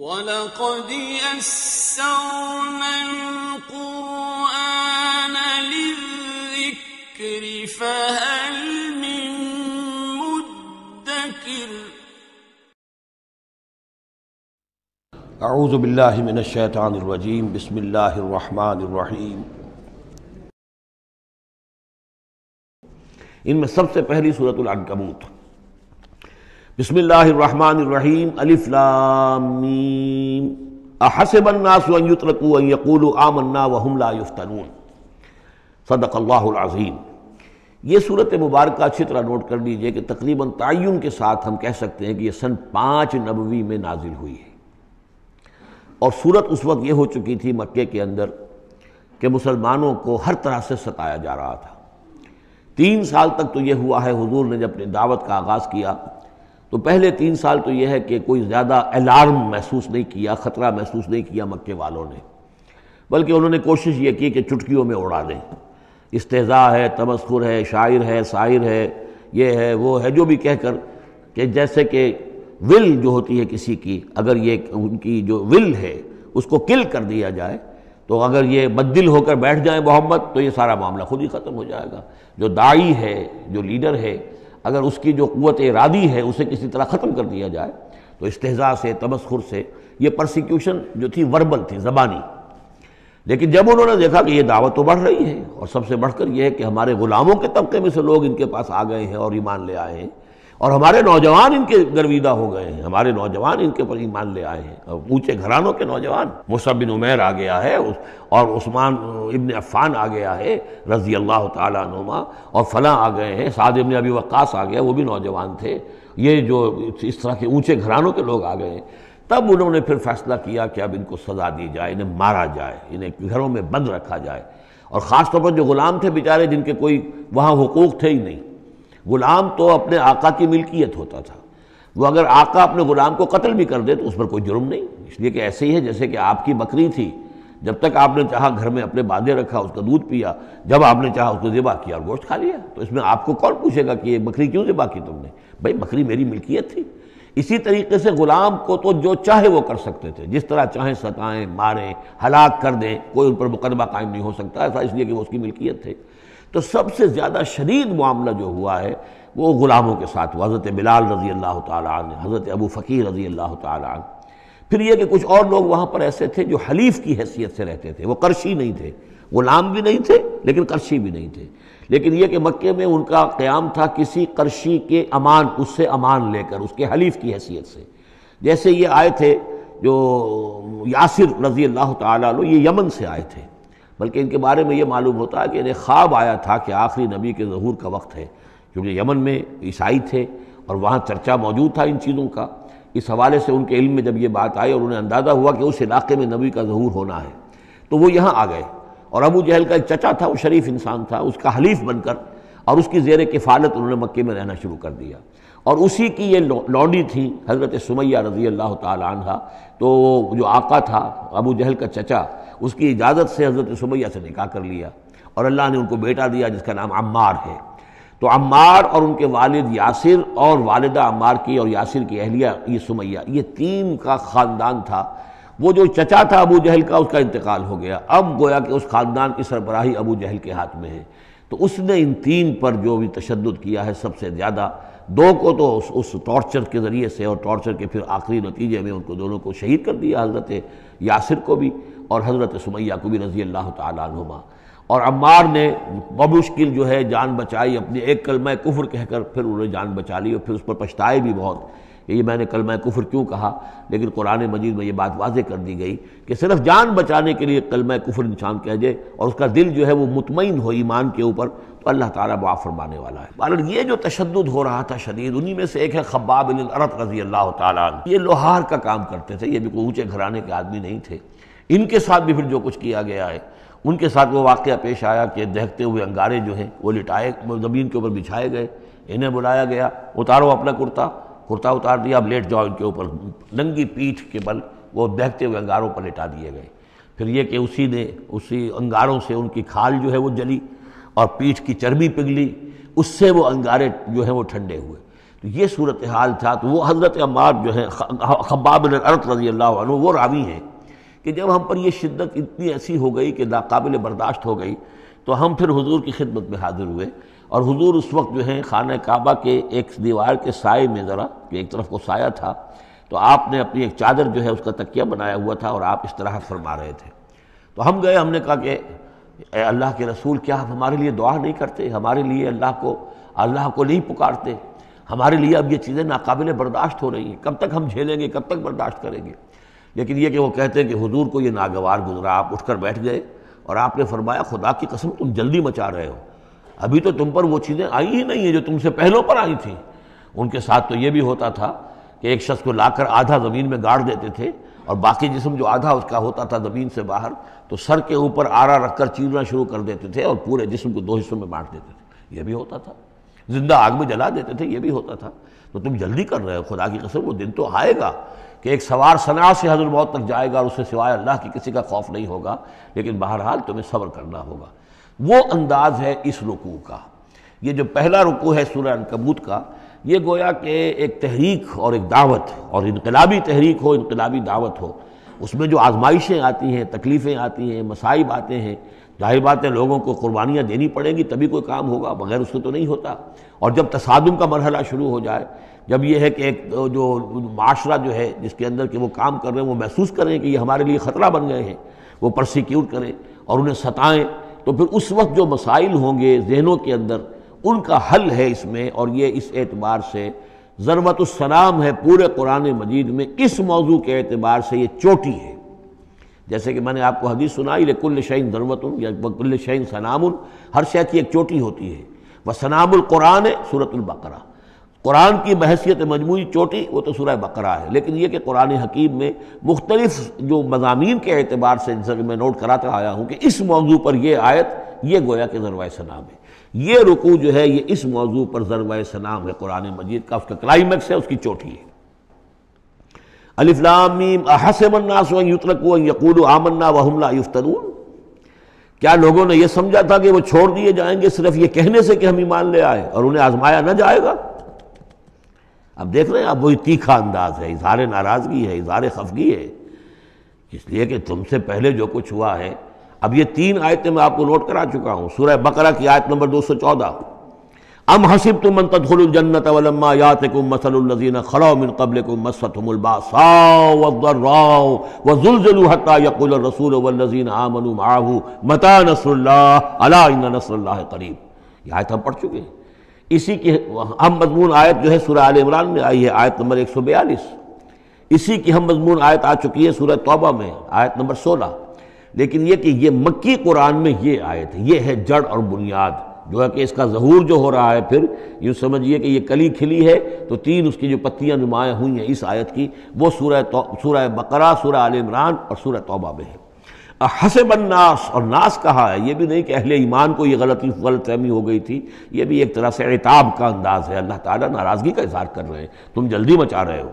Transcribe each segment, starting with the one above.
وَلَقَدْ يَسَّرْنَا الْقُرْآنَ لِلذِّكْرِ فَهَلْ مِن مُّدَّكِرٍ اعوذ باللہ من الشیطان الرجیم بسم اللہ الرحمن الرحیم۔ ان میں سب سے پہلی سورۃ العنکبوت۔ بسم اللہ الرحمن الرحیم۔ الف لام میم۔ احسب الناس ان یترکوا ان یقولوا آمنا وهم لا یفتنون۔ صدق اللہ العظیم۔ یہ سورۃ مبارکہ اچھی طرح نوٹ کر لیجئے کہ تقریباً تعین کے ساتھ ہم کہہ سکتے ہیں کہ یہ سن 5 نبوی میں نازل ہوئی ہے، اور صورت اس وقت یہ ہو چکی تھی مکے کے اندر کہ مسلمانوں کو ہر طرح سے ستایا جا رہا تھا۔ 3 سال تک تو یہ ہوا ہے، حضور نے جب اپنی دعوت کا آغاز کیا تو پہلے 3 سال تو یہ ہے کہ کوئی زیادہ الارم محسوس نہیں کیا، خطرہ محسوس نہیں کیا مکے والوں نے، بلکہ انہوں نے کوشش یہ کی کہ چٹکیوں میں اڑا دیں۔ استہزاء ہے، تمسخر ہے، شاعر ہے، ساحر ہے، یہ ہے وہ ہے، جو بھی کہہ کر کہ جیسے کہ ول جو ہوتی ہے کسی کی، اگر یہ ان کی جو ول ہے اس کو کل کر دیا جائے تو اگر یہ بددل ہو کر بیٹھ جائیں محمد تو یہ سارا معاملہ خود ہی ختم ہو جائے گا۔ جو داعی ہے، جو لیڈر ہے، اگر اس کی جو قوت ارادی ہے اسے کسی طرح ختم کر دیا جائے تو استہزاء سے، تمسخر سے، یہ پرسیکیوشن جو تھی وربل تھی، زبانی۔ لیکن جب انہوں نے دیکھا کہ یہ دعوت تو بڑھ رہی ہے، اور سب سے بڑھ کر یہ ہے کہ ہمارے غلاموں کے طبقے میں سے لوگ ان کے پاس آ گئے ہیں اور ایمان لے آئے ہیں، اور ہمارے نوجوان ان کے گرویدہ ہو گئے ہیں، ہمارے نوجوان ان کے پر ایمان لے آئے ہیں، اور اونچے گھرانوں کے نوجوان، مصعب بن عمیر آ گیا ہے، اور عثمان ابن عفان آ گیا ہے رضی اللہ تعالیٰ عنہما، اور فلاں آ گئے ہیں، سعد ابن ابی وقاص آ گیا، وہ بھی نوجوان تھے، یہ جو اس طرح کے اونچے گھرانوں کے لوگ آ گئے ہیں۔ تب انہوں نے پھر فیصلہ کیا کہ اب ان کو سزا دی جائے، انہیں مارا جائے، انہیں گھروں میں بند رکھا جائے، اور خاص طور پر جو غلام تھے بیچارے، جن کے کوئی وہاں حقوق تھے ہی نہیں۔ غلام تو اپنے آقا کی ملکیت ہوتا تھا، وہ اگر آقا اپنے غلام کو قتل بھی کر دے تو اس پر کوئی جرم نہیں، اس لیے کہ ایسے ہی ہے جیسے کہ آپ کی بکری تھی، جب تک آپ نے چاہا گھر میں اپنے باندھے رکھا، اس کا دودھ پیا، جب آپ نے چاہا اس کو ذبح کیا اور گوشت کھا لیا، تو اس میں آپ کو کون پوچھے گا کہ یہ بکری کیوں ذبح کی تم نے؟ بھائی بکری میری ملکیت تھی۔ اسی طریقے سے غلام کو تو جو چاہے وہ کر سکتے تھے، جس طرح چاہیں ستائیں، ماریں، ہلاک کر دیں، کوئی ان پر مقدمہ قائم نہیں ہو سکتا، ایسا اس لیے کہ وہ اس کی ملکیت تھے۔ تو سب سے زیادہ شدید معاملہ جو ہوا ہے وہ غلاموں کے ساتھ ہوا، حضرت بلال رضی اللہ تعالیٰ عنہ، حضرت ابو فقیر رضی اللہ تعالیٰ عنہ۔ پھر یہ کہ کچھ اور لوگ وہاں پر ایسے تھے جو حلیف کی حیثیت سے رہتے تھے، وہ قرشی نہیں تھے، غلام بھی نہیں تھے لیکن قرشی بھی نہیں تھے، لیکن یہ کہ مکے میں ان کا قیام تھا کسی قرشی کے امان، اس سے امان لے کر، اس کے حلیف کی حیثیت سے۔ جیسے یہ آئے تھے جو یاسر رضی اللہ تعالیٰ عنہ، یہ یمن سے آئے تھے، بلکہ ان کے بارے میں یہ معلوم ہوتا ہے کہ انہیں خواب آیا تھا کہ آخری نبی کے ظہور کا وقت ہے، کیونکہ یمن میں عیسائی تھے اور وہاں چرچا موجود تھا ان چیزوں کا۔ اس حوالے سے ان کے علم میں جب یہ بات آئی اور انہیں اندازہ ہوا کہ اس علاقے میں نبی کا ظہور ہونا ہے تو وہ یہاں آ گئے، اور ابو جہل کا ایک چچا تھا، وہ شریف انسان تھا، اس کا حلیف بن کر اور اس کی زیر کفالت انہوں نے مکے میں رہنا شروع کر دیا، اور اسی کی یہ لونڈی تھی حضرت سمیہ رضی اللہ تعالی عنہ۔ تو جو آقا تھا ابو جہل کا چچا، اس کی اجازت سے حضرت سمیہ سے نکاح کر لیا، اور اللہ نے ان کو بیٹا دیا جس کا نام عمار ہے۔ تو عمار اور ان کے والد یاسر اور والدہ عمار کی اور یاسر کی اہلیہ یہ سمیہ، یہ 3 کا خاندان تھا۔ وہ جو چچا تھا ابو جہل کا، اس کا انتقال ہو گیا، اب گویا کہ اس خاندان کی سربراہی ابو جہل کے ہاتھ میں ہے۔ تو اس نے ان 3 پر جو بھی تشدد کیا ہے سب سے زیادہ، 2 کو تو اس ٹارچر کے ذریعے سے، اور ٹارچر کے پھر آخری نتیجے میں ان کو دونوں کو شہید کر دیا، حضرت یاسر کو بھی اور حضرت سمیہ کو بھی رضی اللہ تعالیٰ عنہما۔ اور عمار نے بمشکل جو ہے جان بچائی، اپنے ایک کلمہ کفر کہہ کر پھر انہوں نے جان بچا لی، اور پھر اس پر پچھتائے بھی بہت کہ یہ میں نے کلمہ کفر کیوں کہا، لیکن قرآن مجید میں یہ بات واضح کر دی گئی کہ صرف جان بچانے کے لیے کلمہ کفر انسان کہہ جائے اور اس کا دل جو ہے وہ مطمئن ہو ایمان کے اوپر، تو اللہ تعالیٰ معاف فرمانے والا ہے۔ بہرحال یہ جو تشدد ہو رہا تھا شدید، انہی میں سے ایک ہے خباب بن الارت رضی اللہ تعالیٰ عنہ۔ یہ لوہار کا کام کرتے تھے، یہ بھی کوئی اونچے گھرانے کے آدمی نہیں تھے۔ ان کے ساتھ بھی پھر جو کچھ کیا گیا ہے، ان کے ساتھ وہ واقعہ پیش آیا کہ دہکتے ہوئے انگارے جو ہیں وہ لٹائے، زمین کے اوپر بچھائے گئے، انہیں بلایا گیا، اتارو اپنا کرتا اتار دیا، اب لیٹ جاؤ ان کے اوپر، ننگی پیٹھ کے بل وہ دہکتے ہوئے انگاروں پر لٹا دیے گئے۔ پھر یہ کہ اسی انگاروں سے ان کی کھال جو ہے وہ جلی اور پیٹھ کی چربی پگھلی، اس سے وہ انگارے جو ہیں وہ ٹھنڈے ہوئے۔ تو یہ صورتحال تھا. تو وہ حضرت عمار جو ہے خباب بن الارت رضی اللہ عنہ وہ راوی ہیں کہ جب ہم پر یہ شدت اتنی ایسی ہو گئی کہ ناقابل برداشت ہو گئی تو ہم پھر حضور کی خدمت میں حاضر ہوئے. اور حضور اس وقت جو ہے خانہ کعبہ کے ایک دیوار کے سائے میں ذرا کہ ایک طرف کو سایہ تھا تو آپ نے اپنی ایک چادر جو ہے اس کا تکیہ بنایا ہوا تھا اور آپ استراحت فرما رہے تھے. تو ہم گئے, ہم نے کہا کہ اے اللہ کے رسول کیا آپ ہمارے لیے دعا نہیں کرتے, ہمارے لیے اللہ کو نہیں پکارتے, ہمارے لیے اب یہ چیزیں ناقابل برداشت ہو رہی ہیں, کب تک ہم جھیلیں گے, کب تک برداشت کریں گے. لیکن یہ کہ وہ کہتے ہیں کہ حضور کو یہ ناگوار گزرا, آپ اٹھ کر بیٹھ گئے اور آپ نے فرمایا خدا کی قسم تم جلدی مچا رہے ہو, ابھی تو تم پر وہ چیزیں آئی ہی نہیں ہیں جو تم سے پہلوں پر آئی تھیں. ان کے ساتھ تو یہ بھی ہوتا تھا کہ ایک شخص کو لا کر آدھا زمین میں گاڑ دیتے تھے اور باقی جسم جو آدھا اس کا ہوتا تھا زمین سے باہر تو سر کے اوپر آرا رکھ کر چیرنا شروع کر دیتے تھے اور پورے جسم کو 2 حصوں میں بانٹ دیتے تھے. یہ بھی ہوتا تھا. زندہ آگ میں جلا دیتے تھے, یہ بھی ہوتا تھا. تو تم جلدی کر رہے ہو, خدا کی قسم وہ دن تو آئے گا کہ ایک سوار صنعا سے حضرت موت تک جائے گا اور اس سے سوائے اللہ کی کسی کا خوف نہیں ہوگا, لیکن بہرحال تمہیں صبر کرنا ہوگا. وہ انداز ہے اس رکوع کا. یہ جو پہلا رکوع ہے سورہ عنکبوت کا, یہ گویا کہ ایک تحریک اور ایک دعوت, اور انقلابی تحریک ہو, انقلابی دعوت ہو. اس میں جو آزمائشیں آتی ہیں, تکلیفیں آتی ہیں, مصائب آتے ہیں, ظاہر بات ہے لوگوں کو قربانیاں دینی پڑیں گی تبھی کوئی کام ہوگا, بغیر اس کے تو نہیں ہوتا. اور جب تصادم کا مرحلہ شروع ہو جائے, جب یہ ہے کہ ایک جو معاشرہ جو ہے جس کے اندر کہ وہ کام کر رہے ہیں وہ محسوس کریں کہ یہ ہمارے لیے خطرہ بن گئے ہیں, وہ پرسیکیوٹ کریں اور انہیں ستائیں, تو پھر اس وقت جو مسائل ہوں گے ذہنوں کے اندر ان کا حل ہے اس میں. اور یہ اس اعتبار سے ضربۃ السلام ہے پورے قرآن مجید میں, اس موضوع کے اعتبار سے یہ چوٹی ہے. جیسے کہ میں نے آپ کو حدیث سنائی لکل شیء ضربۃ یا کل شیء سنام, ہر شے کی ایک چوٹی ہوتی ہے. وسنام القرآن سورۃ البقرہ, قرآن کی بحیثیت مجموعی چوٹی وہ تو سورہ بقرہ ہے. لیکن یہ کہ قرآن حکیم میں مختلف جو مضامین کے اعتبار سے جیسا کہ میں نوٹ کراتا آیا ہوں کہ اس موضوع پر یہ آیت یہ گویا کہ ذروۂ سنام ہے, یہ رکوع جو ہے یہ اس موضوع پر ذروۂ سنام ہے قرآن مجید کا, اس کا کلائمیکس ہے, اس کی چوٹی ہے. الف لام میم احسب الناس ان یترکوا ان یقولوا آمنا وهم لا یفتنون, کیا لوگوں نے یہ سمجھا تھا کہ وہ چھوڑ دیے جائیں گے صرف یہ کہنے سے کہ ہم ایمان لے آئے اور انہیں آزمایا نہ جائے گا؟ اب دیکھ رہے ہیں, اب وہی تیکھا انداز ہے, اظہار ناراضگی ہے, اظہار خفگی ہے, اس لیے کہ تم سے پہلے جو کچھ ہوا ہے. اب یہ 3 آیتیں میں آپ کو نوٹ کرا چکا ہوں. سورہ بقرہ کی آیت نمبر 214, ام حسبتم ان تدخلوا الجنة ولما يأتكم مثل الذين خلوا من قبلكم مستهم البأساء والضراء وزلزلوا حتى يقول الرسول والذين آمنوا معه متى نصر الله ألا إن نصر الله قريب. یہ آیت ہم پڑھ چکے ہیں. اسی کی ہم مضمون آیت جو ہے سورہ آل عمران میں آئی ہے آیت نمبر 142. اسی کی ہم مضمون آیت آ چکی ہے سورہ توبہ میں آیت نمبر 16. لیکن یہ کہ یہ مکی قرآن میں یہ آیت ہے, یہ ہے جڑ اور بنیاد, جو ہے کہ اس کا ظہور جو ہو رہا ہے. پھر یوں سمجھیے کہ یہ کلی کھلی ہے تو 3 اس کی جو پتیاں نمایاں ہوئی ہیں اس آیت کی, وہ سورہ بقرہ, سورہ آل عمران اور سورہ توبہ میں ہے. حسب الناس, اور ناس کہا ہے, یہ بھی نہیں کہ اہل ایمان کو یہ غلط فہمی ہو گئی تھی, یہ بھی ایک طرح سے عتاب کا انداز ہے. اللہ تعالیٰ ناراضگی کا اظہار کر رہے ہیں, تم جلدی مچا رہے ہو.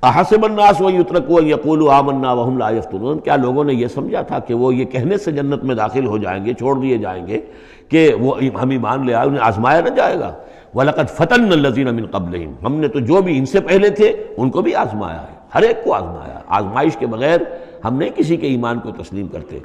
احسب الناس ان یترکوا ان یقولوا آمنا وهم لا یفتنون, کیا لوگوں نے یہ سمجھا تھا کہ وہ یہ کہنے سے جنت میں داخل ہو جائیں گے, چھوڑ دیے جائیں گے کہ وہ ہم ایمان لے آئے, انہیں آزمایا نہ جائے گا؟ وَلَقَدْ فَتَنَّا الَّذِينَ مِن قَبْلِهِمْ, ہم نے تو جو بھی ان سے پہلے تھے ان کو بھی آزمایا ہے, ہر ایک کو آزمایا. آزمائش کے بغیر ہم نہیں کسی کے ایمان کو تسلیم کرتے.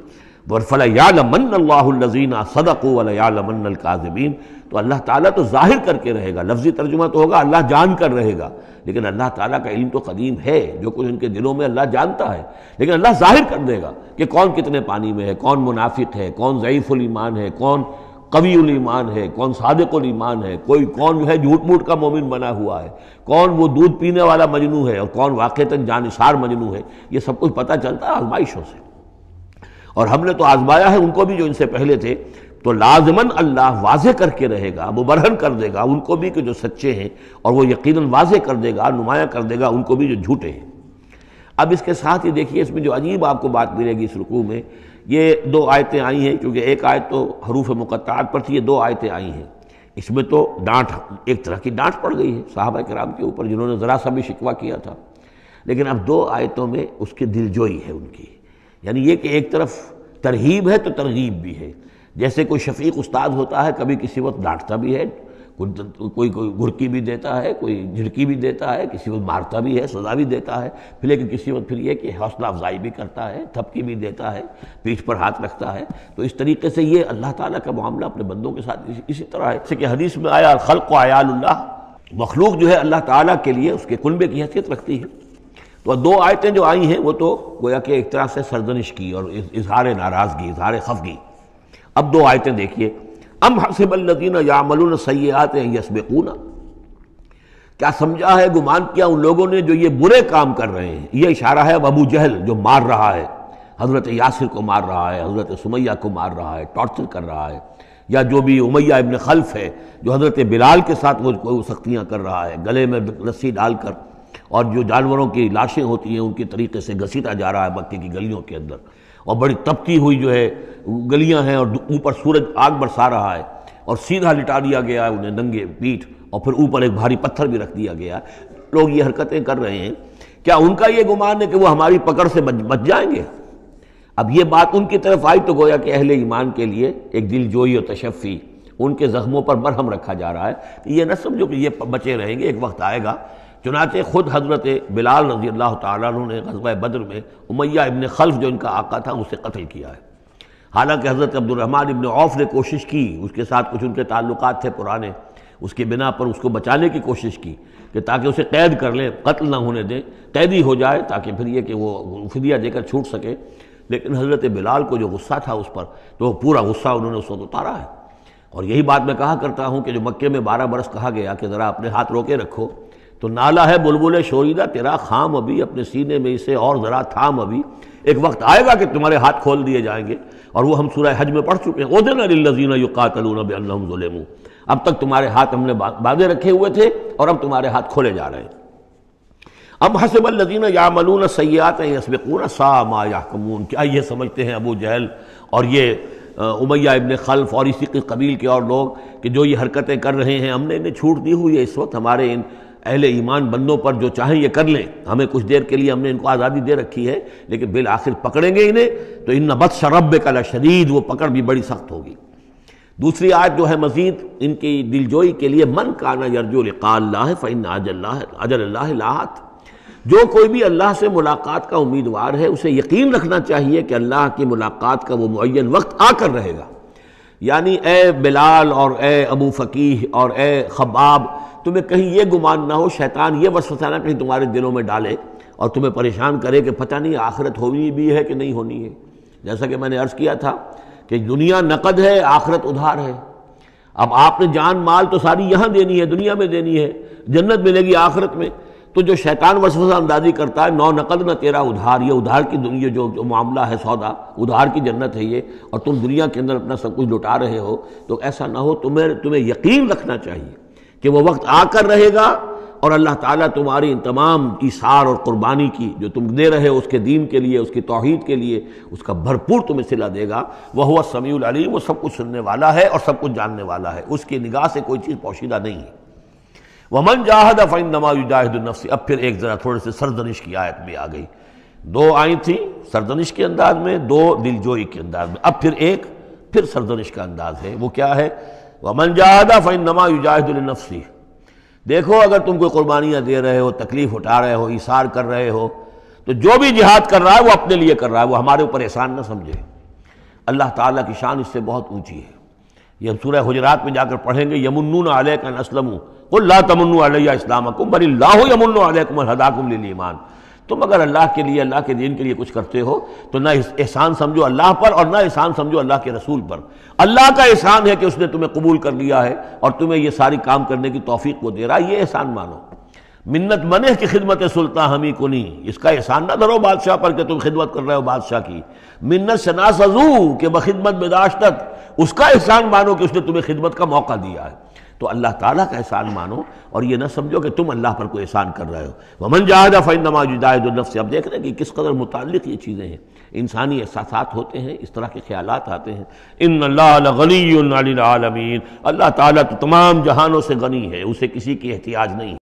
فَلَيَعْلَمَنَّ اللَّهُ الَّذِينَ صَدَقُوا وَلَيَعْلَمَنَّ الْكَاذِبِينَ, تو اللہ تعالیٰ تو ظاہر کر کے رہے گا. لفظی ترجمہ تو ہوگا اللہ جان کر رہے گا, لیکن اللہ تعالیٰ کا علم تو قدیم ہے, جو کچھ ان کے دلوں میں اللہ جانتا ہے. لیکن اللہ ظاہر کر دے گا کہ کون کتنے پانی میں ہے, کون منافق ہے, کون ضعیف الایمان ہے, کون قوی الایمان ہے, کون صادق الایمان ہے, کون جو ہے جھوٹ موٹ کا مومن بنا ہوا ہے, کون وہ دودھ پینے والا مجنوں ہے اور کون واقعتاً جانثار مجنوں ہے. یہ سب کچھ پتہ چلتا ہے آزمائشوں سے. اور ہم نے تو آزمایا ہے ان کو بھی جو ان سے پہلے تھے, تو لازماً اللہ واضح کر کے رہے گا, مبرہن کر دے گا ان کو بھی کہ جو سچے ہیں, اور وہ یقیناً واضح کر دے گا, نمایاں کر دے گا ان کو بھی جو جھوٹے ہیں. اب اس کے ساتھ ہی دیکھیے اس میں جو عجیب آپ کو بات ملے گی اس رکوع میں, یہ 2 آیتیں آئی ہیں, کیونکہ ایک آیت تو حروف مقطعات پر تھی, یہ 2 آیتیں آئی ہیں. اس میں تو ڈانٹ, ایک طرح کی ڈانٹ پڑ گئی ہے صحابہ کرام کے اوپر جنہوں نے ذرا سا بھی شکوہ کیا تھا. لیکن اب 2 آیتوں میں اس کی دلجوئی ہے ان کی, یعنی یہ کہ ایک طرف ترہیب ہے تو ترغیب بھی ہے. جیسے کوئی شفیق استاد ہوتا ہے, کبھی کسی وقت ڈانٹتا بھی ہے, کوئی گھرکی بھی دیتا ہے، کوئی جھڑکی بھی دیتا ہے، کسی وقت مارتا بھی ہے، سزا بھی دیتا ہے، پھر لیکن کسی وقت پھر یہ کہ حوصلہ افزائی بھی کرتا ہے، تھپکی بھی دیتا ہے، پیٹھ پر ہاتھ رکھتا ہے۔ تو اس طریقے سے یہ اللہ تعالیٰ کا معاملہ اپنے بندوں کے ساتھ اسی طرح ہے، جیسے کہ حدیث میں آیا الخلق عیال اللہ، مخلوق جو ہے اللہ تعالیٰ کے لیے اس کے کنبے کی حیثیت رکھتی ہے۔ تو دو آیتیں جو آئی ہیں وہ تو گویا کہ ایک طرح سے سرزنش کی اور اظہار ناراضگی، اظہار خفگی۔ اب دو آیتیں دیکھیے، ام حسب الذین یعملون السیئات ان یسبقونا، کیا سمجھا ہے، گمان کیا ان لوگوں نے جو یہ برے کام کر رہے ہیں۔ یہ اشارہ ہے ابو جہل جو مار رہا ہے، حضرت یاسر کو مار رہا ہے، حضرت سمیہ کو مار رہا ہے، ٹارچر کر رہا ہے، یا جو بھی امیہ ابن خلف ہے جو حضرت بلال کے ساتھ وہ سختیاں کر رہا ہے، گلے میں رسی ڈال کر، اور جو جانوروں کی لاشیں ہوتی ہیں ان کے طریقے سے گھسیٹا جا رہا ہے مکے کی گلیوں کے اندر، اور بڑی تپتی ہوئی جو ہے گلیاں ہیں اور اوپر سورج آگ برسا رہا ہے، اور سیدھا لٹا دیا گیا ہے انہیں ننگے پیٹھ، اور پھر اوپر ایک بھاری پتھر بھی رکھ دیا گیا ہے۔ لوگ یہ حرکتیں کر رہے ہیں، کیا ان کا یہ گمان ہے کہ وہ ہماری پکڑ سے بچ جائیں گے؟ اب یہ بات ان کی طرف آئی تو گویا کہ اہل ایمان کے لیے ایک دل جوئی اور تشفی، ان کے زخموں پر مرہم رکھا جا رہا ہے کہ یہ نہ سمجھو کہ یہ بچے رہیں گے، ایک وقت آئے گا۔ چنانچہ خود حضرت بلال رضی اللہ تعالیٰ عنہ نے غزوہ بدر میں امیہ ابن خلف جو ان کا آقا تھا اسے قتل کیا ہے۔ حالانکہ حضرت عبد الرحمن ابن عوف نے کوشش کی، اس کے ساتھ کچھ ان کے تعلقات تھے پرانے، اس کی بنا پر اس کو بچانے کی کوشش کی کہ تاکہ اسے قید کر لیں، قتل نہ ہونے دیں، قیدی ہو جائے تاکہ پھر یہ کہ وہ فدیہ دے کر چھوٹ سکے۔ لیکن حضرت بلال کو جو غصہ تھا اس پر، تو وہ پورا غصہ انہوں نے اس وقت اتارا ہے۔ اور یہی بات میں کہا کرتا ہوں کہ جو مکے میں 12 برس کہا گیا کہ ذرا اپنے ہاتھ روکے رکھو، تو نالا ہے بلبل شوریدہ تیرا خام ابھی، اپنے سینے میں اسے اور ذرا تھام ابھی، ایک وقت آئے گا کہ تمہارے ہاتھ کھول دیے جائیں گے۔ اور وہ ہم سورہ حج میں پڑھ چکے ہیں، اذن للذین یقاتلون بانہم ظلموا، اب تک تمہارے ہاتھ ہم نے باندھے رکھے ہوئے تھے اور اب تمہارے ہاتھ کھولے جا رہے ہیں۔ ام حسب الذین یعملون السیئات ان یسبقونا ساء ما یحکمون، کیا یہ سمجھتے ہیں ابو جہل اور یہ امیہ ابن خلف اور اسی کے قبیل کے اور لوگ کہ جو یہ حرکتیں کر رہے ہیں ہم نے انہیں چھوٹ دی ہوئی ہے، اس وقت ہمارے ان اہل ایمان بندوں پر جو چاہیں یہ کر لیں، ہمیں کچھ دیر کے لیے ہم نے ان کو آزادی دے رکھی ہے، لیکن بالآخر پکڑیں گے انہیں تو ان بطش ربک لشدید، وہ پکڑ بھی بڑی سخت ہوگی۔ دوسری آیت جو ہے مزید ان کی دلجوئی کے لیے، من کان یرجو لقاء اللہ فإن اجل اللہ لآت، جو کوئی بھی اللہ سے ملاقات کا امیدوار ہے اسے یقین رکھنا چاہیے کہ اللہ کی ملاقات کا وہ معین وقت آ کر رہے گا۔ یعنی اے بلال اور اے ابو فقیہ اور اے خباب، تمہیں کہیں یہ گمان نہ ہو، شیطان یہ وسوسہ نہ کہیں تمہارے دلوں میں ڈالے اور تمہیں پریشان کرے کہ پتہ نہیں آخرت ہونی بھی ہے کہ نہیں ہونی ہے۔ جیسا کہ میں نے عرض کیا تھا کہ دنیا نقد ہے، آخرت ادھار ہے۔ اب آپ نے جان مال تو ساری یہاں دینی ہے، دنیا میں دینی ہے، جنت ملے گی آخرت میں۔ تو جو شیطان وسوسہ اندازی کرتا ہے، نو نقد نہ تیرا ادھار، یہ ادھار کی دنیا جو معاملہ ہے، سودا ادھار کی جنت ہے یہ، اور تم دنیا کے اندر اپنا سب کچھ لٹا رہے ہو، تو ایسا نہ ہو، تمہیں یقین رکھنا چاہیے کہ وہ وقت آ کر رہے گا اور اللہ تعالیٰ تمہاری ان تمام ایثار اور قربانی کی جو تم دے رہے ہو اس کے دین کے لیے، اس کی توحید کے لیے، اس کا بھرپور تمہیں صلہ دے گا۔ وَهُوَ السَّمِيعُ الْعَلِيمُ، وہ سب کچھ سننے والا ہے اور سب کچھ جاننے والا ہے، اس کی نگاہ سے کوئی چیز پوشیدہ نہیں ہے۔ وَمَنْ جَاهَدَ فَإِنَّمَا يُجَاهِدُ النَّفْسِ، اب پھر ایک ذرا تھوڑے سے سرزنش کی آیت بھی آ گئی، دو آئی تھی سرزنش کے انداز میں، دو دلجوئی کے انداز میں، اب پھر سرزنش کا انداز ہے، وہ کیا ہے؟ وَمَنْ جَاهَدَ فَإِنَّمَا يُجَاهِدُ لِنَفْسِهِ، دیکھو اگر تم کوئی قربانیاں دے رہے ہو، تکلیف اٹھا رہے ہو، ایثار کر رہے ہو، تو جو بھی جہاد کر رہا ہے وہ اپنے لیے کر رہا ہے، وہ ہمارے اوپر احسان نہ سمجھے۔ اللہ تعالیٰ کی شان اس سے بہت اونچی ہے، یہ ہم سورہ حجرات میں جا کر پڑھیں گے، یمنون علیک ان اسلموا قل لا تمنوا علی اسلامکم بل اللہ یمن علیکم ان ہداکم للایمان، تم اگر اللہ کے لیے، اللہ کے دین کے لیے کچھ کرتے ہو تو نہ احسان سمجھو اللہ پر اور نہ احسان سمجھو اللہ کے رسول پر۔ اللہ کا احسان ہے کہ اس نے تمہیں قبول کر لیا ہے اور تمہیں یہ ساری کام کرنے کی توفیق وہ دے رہا ہے، یہ احسان مانو۔ منت منع کی خدمت سلطان ہمیں کو نہیں، اس کا احسان نہ دھرو بادشاہ پر کہ تم خدمت کر رہے ہو بادشاہ کی۔ منت شناس ازو کہ بخدمت بداشتت، اس کا احسان مانو کہ اس نے تمہیں خدمت کا موقع دیا ہے۔ تو اللہ تعالیٰ کا احسان مانو اور یہ نہ سمجھو کہ تم اللہ پر کوئی احسان کر رہے ہو۔ وَمَنْ جَاهَدَ فَإِنَّمَا يُجَاهِدُ النَّفْسِ، اب دیکھ رہے ہیں کہ کس قدر متعلق یہ چیزیں ہیں، انسانی احساسات ہوتے ہیں، اس طرح کے خیالات آتے ہیں۔ إِنَّ اللَّهَ لَغَنِيٌّ عَنِ الْعَالَمِينَ، اللہ تعالیٰ تو تمام جہانوں سے غنی ہے، اسے کسی کی احتیاج نہیں ہے۔